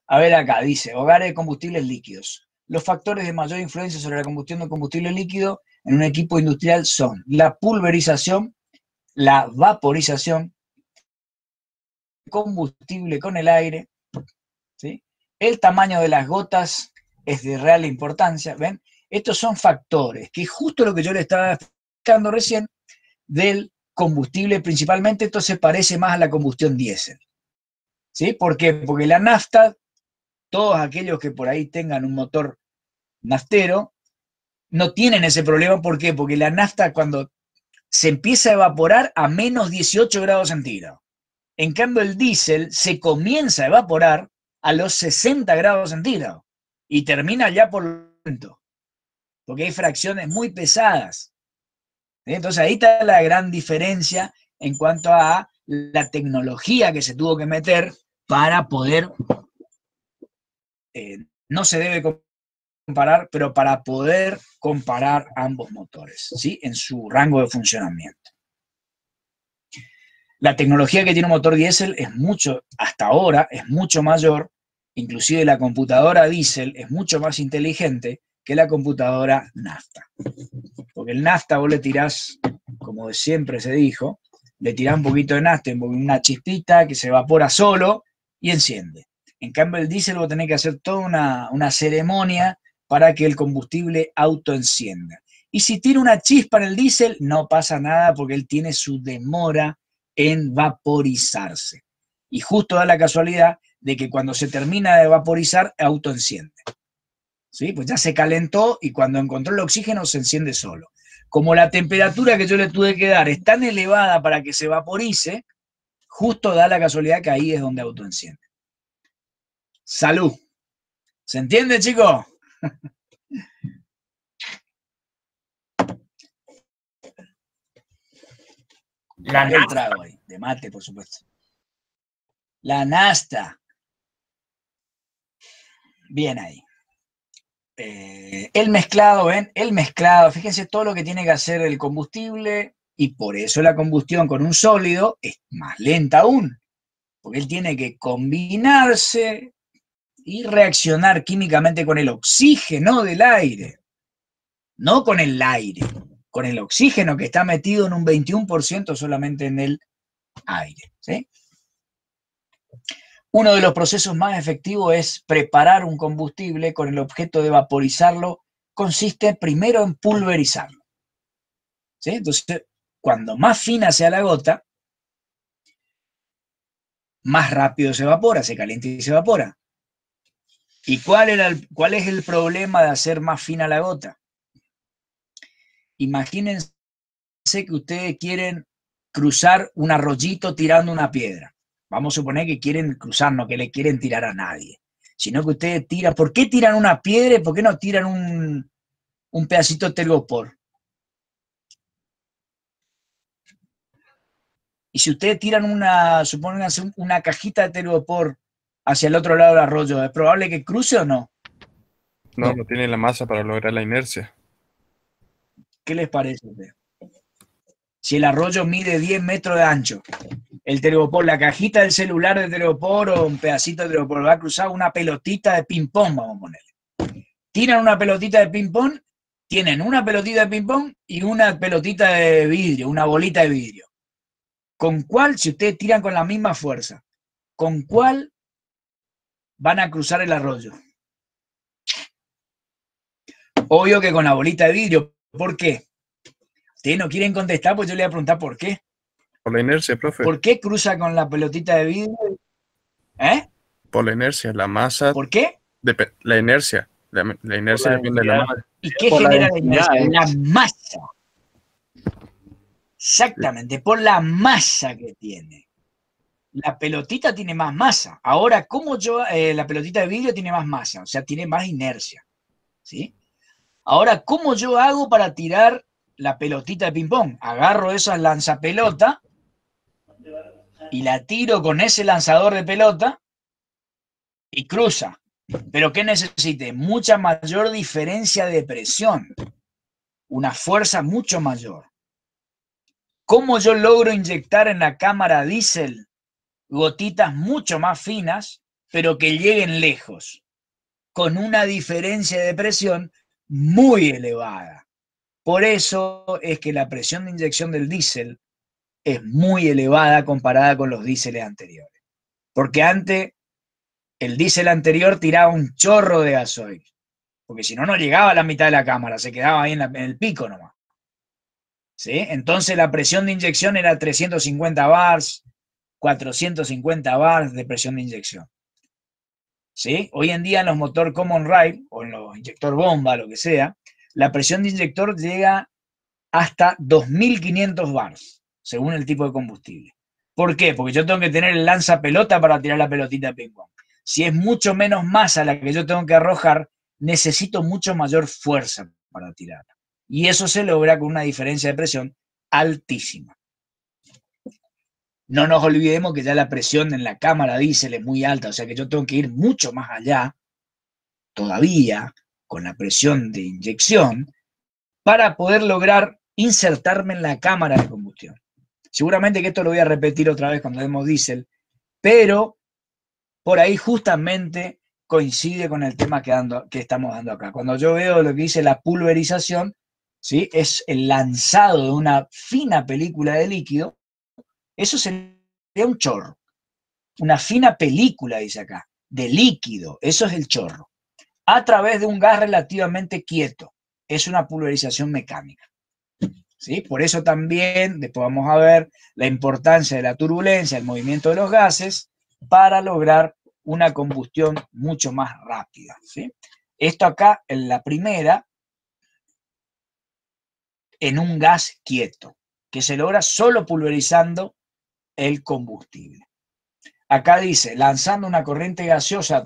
A ver acá, dice, hogares de combustibles líquidos. Los factores de mayor influencia sobre la combustión de combustible líquido en un equipo industrial son la pulverización, la vaporización, combustible con el aire, ¿sí? El tamaño de las gotas es de real importancia, ¿ven? Estos son factores, que es justo lo que yo le estaba explicando recién del combustible principalmente. Esto se parece más a la combustión diésel, ¿sí? ¿Por qué? Porque la nafta, todos aquellos que por ahí tengan un motor naftero, no tienen ese problema. ¿Por qué? Porque la nafta, cuando se empieza a evaporar a menos 18 grados centígrados. En cambio, el diésel se comienza a evaporar a los 60 grados centígrados y termina ya por lo tanto, porque hay fracciones muy pesadas. Entonces ahí está la gran diferencia en cuanto a la tecnología que se tuvo que meter para poder, no se debe comparar, pero para poder comparar ambos motores, ¿sí? En su rango de funcionamiento. La tecnología que tiene un motor diésel es mucho, hasta ahora, es mucho mayor. Inclusive la computadora diésel es mucho más inteligente que la computadora nafta. Porque el nafta vos le tirás, como siempre se dijo, le tirás un poquito de nafta, una chispita que se evapora solo y enciende. En cambio el diésel vos tenés que hacer toda una ceremonia para que el combustible autoencienda. Y si tira una chispa en el diésel, no pasa nada porque él tiene su demora en vaporizarse. Y justo da la casualidad de que cuando se termina de vaporizar, autoenciende, ¿sí? Pues ya se calentó y cuando encontró el oxígeno se enciende solo. Como la temperatura que yo le tuve que dar es tan elevada para que se vaporice, justo da la casualidad que ahí es donde autoenciende. Salud. ¿Se entiende, chicos? El trago ahí, de mate, por supuesto. La nasta. Bien ahí. El mezclado, ¿ven? El mezclado, fíjense todo lo que tiene que hacer el combustible y por eso la combustión con un sólido es más lenta aún, porque él tiene que combinarse y reaccionar químicamente con el oxígeno del aire, no con el aire, con el oxígeno que está metido en un 21% solamente en el aire, ¿sí? Uno de los procesos más efectivos es preparar un combustible con el objeto de vaporizarlo. Consiste primero en pulverizarlo, ¿sí? Entonces, cuando más fina sea la gota, más rápido se evapora, se calienta y se evapora. ¿Y cuál es el problema de hacer más fina la gota? Imagínense que ustedes quieren cruzar un arroyito tirando una piedra. Vamos a suponer que quieren cruzar, no que le quieren tirar a nadie, sino que ustedes tiran. ¿Por qué tiran una piedra y por qué no tiran un pedacito de telgopor? Y si ustedes tiran supónganse una cajita de telgopor hacia el otro lado del arroyo, ¿es probable que cruce o no? No, no tiene la masa para lograr la inercia. ¿Qué les parece? Si el arroyo mide 10 metros de ancho, el telgopor, la cajita del celular de telgopor o un pedacito de telgopor va a cruzar una pelotita de ping-pong, vamos a ponerle. Tiran una pelotita de ping-pong, tienen una pelotita de ping-pong y una pelotita de vidrio, una bolita de vidrio. ¿Con cuál, si ustedes tiran con la misma fuerza, con cuál van a cruzar el arroyo? Obvio que con la bolita de vidrio. ¿Por qué? Ustedes no quieren contestar, pues yo le voy a preguntar por qué. Por la inercia, profe. ¿Por qué cruza con la pelotita de vidrio? ¿Eh? Por la inercia, la masa. ¿Por qué? La inercia. La inercia depende de la masa. ¿Y qué Por la genera la densidad, inercia? La masa. Exactamente, por la masa que tiene. La pelotita tiene más masa. Ahora, ¿cómo la pelotita de vidrio tiene más masa? O sea, tiene más inercia. ¿Sí? Ahora, ¿cómo yo hago para tirar la pelotita de ping-pong? Agarro esa lanzapelota y la tiro con ese lanzador de pelota y cruza. ¿Pero qué necesite? Mucha mayor diferencia de presión. Una fuerza mucho mayor. ¿Cómo yo logro inyectar en la cámara diésel gotitas mucho más finas, pero que lleguen lejos? Con una diferencia de presión muy elevada. Por eso es que la presión de inyección del diésel es muy elevada comparada con los diéseles anteriores. Porque antes el diésel anterior tiraba un chorro de gasoil, porque si no, no llegaba a la mitad de la cámara, se quedaba ahí en el pico nomás. ¿Sí? Entonces la presión de inyección era 350 bars, 450 bars de presión de inyección. ¿Sí? Hoy en día en los motor common rail, o en los inyector bomba, lo que sea, la presión de inyector llega hasta 2500 bars, según el tipo de combustible. ¿Por qué? Porque yo tengo que tener el lanzapelota para tirar la pelotita de ping-pong. Si es mucho menos masa la que yo tengo que arrojar, necesito mucho mayor fuerza para tirarla. Y eso se logra con una diferencia de presión altísima. No nos olvidemos que ya la presión en la cámara diésel es muy alta, o sea que yo tengo que ir mucho más allá, todavía, con la presión de inyección, para poder lograr insertarme en la cámara de combustión. Seguramente que esto lo voy a repetir otra vez cuando demos diésel, pero por ahí justamente coincide con el tema que estamos dando acá. Cuando yo veo lo que dice la pulverización, ¿sí? Es el lanzado de una fina película de líquido. Eso sería un chorro. Una fina película, dice acá, de líquido. Eso es el chorro. A través de un gas relativamente quieto. Es una pulverización mecánica. ¿Sí? Por eso también, después vamos a ver la importancia de la turbulencia, el movimiento de los gases, para lograr una combustión mucho más rápida. ¿Sí? Esto acá, en la primera, en un gas quieto, que se logra solo pulverizando el combustible. Acá dice, lanzando una corriente gaseosa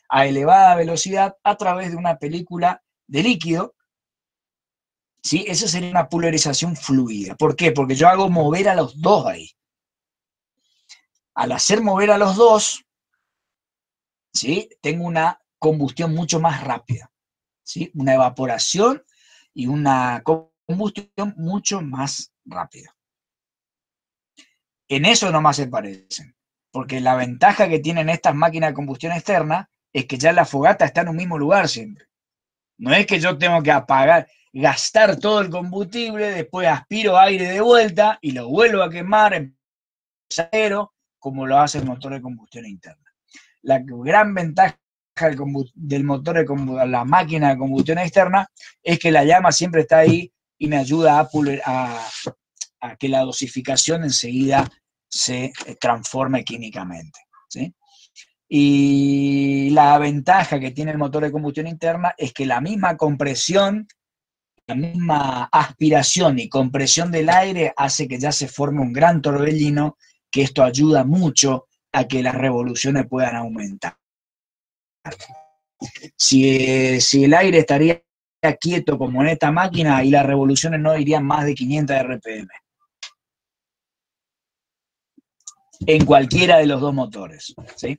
a elevada velocidad a través de una película de líquido. ¿Sí? Esa sería una pulverización fluida. ¿Por qué? Porque yo hago mover a los dos ahí. Al hacer mover a los dos, ¿sí? Tengo una combustión mucho más rápida, ¿sí? Una evaporación y una combustión mucho más rápida. En eso nomás se parecen, porque la ventaja que tienen estas máquinas de combustión externa es que ya la fogata está en un mismo lugar siempre. No es que yo tengo que gastar todo el combustible, después aspiro aire de vuelta y lo vuelvo a quemar en cero, como lo hace el motor de combustión interna. La gran ventaja del motor de la máquina de combustión externa es que la llama siempre está ahí y me ayuda a que la dosificación enseguida se transforme químicamente, ¿sí? Y la ventaja que tiene el motor de combustión interna es que la misma compresión, la misma aspiración y compresión del aire hace que ya se forme un gran torbellino, que esto ayuda mucho a que las revoluciones puedan aumentar. Si el aire estaría quieto como en esta máquina, y las revoluciones no irían más de 500 RPM. En cualquiera de los dos motores, ¿sí?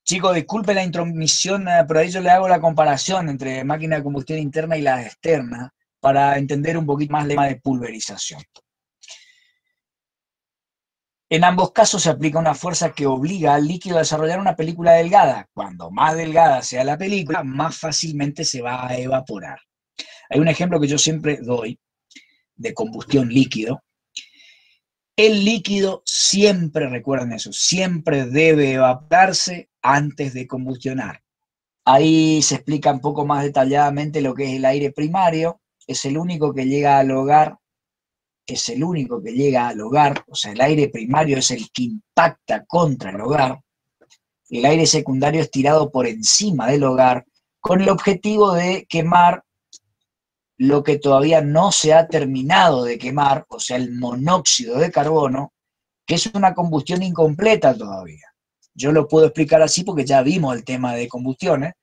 Chicos, disculpen la intromisión, pero ahí yo le hago la comparación entre máquina de combustión interna y la externa para entender un poquito más el tema de pulverización. En ambos casos se aplica una fuerza que obliga al líquido a desarrollar una película delgada. Cuando más delgada sea la película, más fácilmente se va a evaporar. Hay un ejemplo que yo siempre doy de combustión líquido. El líquido siempre, recuerden eso, siempre debe evaporarse antes de combustionar. Ahí se explica un poco más detalladamente lo que es el aire primario. Es el único que llega al hogar. O sea, el aire primario es el que impacta contra el hogar. El aire secundario es tirado por encima del hogar con el objetivo de quemar lo que todavía no se ha terminado de quemar, o sea, el monóxido de carbono, que es una combustión incompleta todavía. Yo lo puedo explicar así porque ya vimos el tema de combustiones,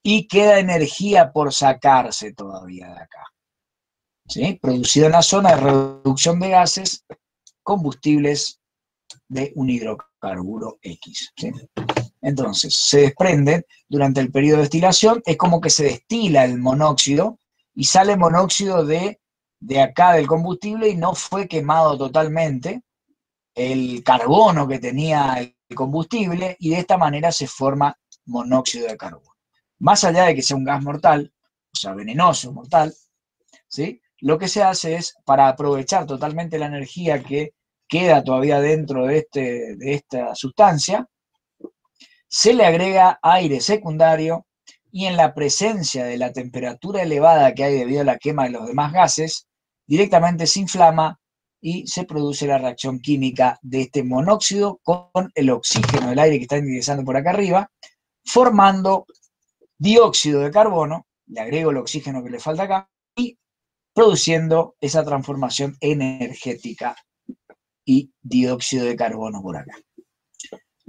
y queda energía por sacarse todavía de acá, ¿sí? Producido en la zona de reducción de gases, combustibles de un hidrocarburo X, ¿sí? Entonces, se desprenden durante el periodo de destilación, es como que se destila el monóxido y sale monóxido de acá del combustible y no fue quemado totalmente el carbono que tenía el combustible, y de esta manera se forma monóxido de carbono. Más allá de que sea un gas mortal, o sea, venenoso, mortal, ¿sí? Lo que se hace es, para aprovechar totalmente la energía que queda todavía dentro de esta sustancia, se le agrega aire secundario, y en la presencia de la temperatura elevada que hay debido a la quema de los demás gases, directamente se inflama y se produce la reacción química de este monóxido con el oxígeno del aire que está ingresando por acá arriba, formando dióxido de carbono. Le agrego el oxígeno que le falta acá, y produciendo esa transformación energética y dióxido de carbono por acá.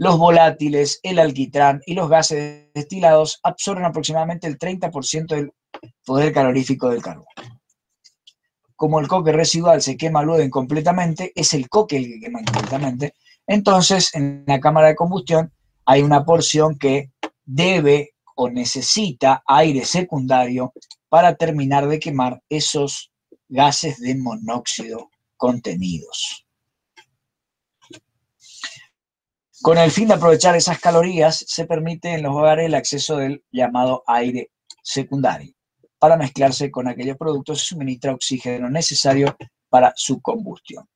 Los volátiles, el alquitrán y los gases destilados absorben aproximadamente el 30% del poder calorífico del carbono. Como el coque residual se quema luego incompletamente, es el coque el que quema incompletamente, entonces en la cámara de combustión hay una porción que debe o necesita aire secundario para terminar de quemar esos gases de monóxido contenidos. Con el fin de aprovechar esas calorías, se permite en los hogares el acceso del llamado aire secundario. Para mezclarse con aquellos productos se suministra oxígeno necesario para su combustión.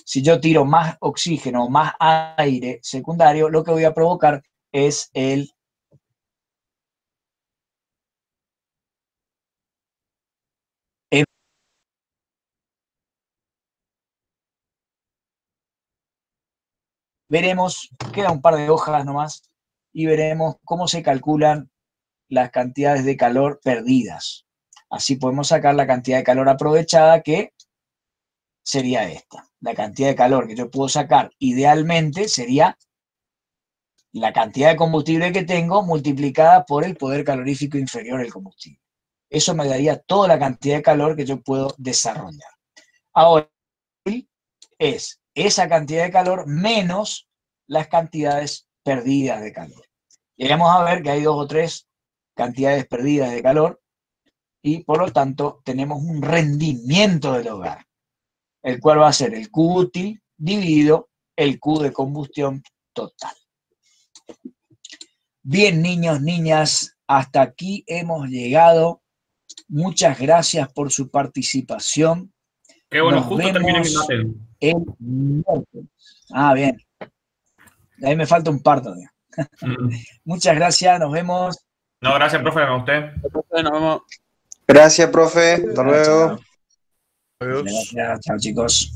Si yo tiro más oxígeno o más aire secundario, lo que voy a provocar es veremos, queda un par de hojas nomás, y veremos cómo se calculan las cantidades de calor perdidas. Así podemos sacar la cantidad de calor aprovechada, que sería esta. La cantidad de calor que yo puedo sacar idealmente sería la cantidad de combustible que tengo multiplicada por el poder calorífico inferior del combustible. Eso me daría toda la cantidad de calor que yo puedo desarrollar. Ahora, es esa cantidad de calor menos las cantidades perdidas de calor. Y vamos a ver que hay 2 o 3 cantidades perdidas de calor y por lo tanto tenemos un rendimiento del hogar, el cual va a ser el Q útil dividido el Q de combustión total. Bien, niños, niñas, hasta aquí hemos llegado. Muchas gracias por su participación. Qué bueno, Nos justo terminé mi vemos mate. el miércoles. Ah, bien. Ahí me falta un par todavía. Muchas gracias, nos vemos. No, gracias, profe, a usted. Nos vemos. Gracias, profe. Hasta luego. Adiós. Gracias, chao chicos.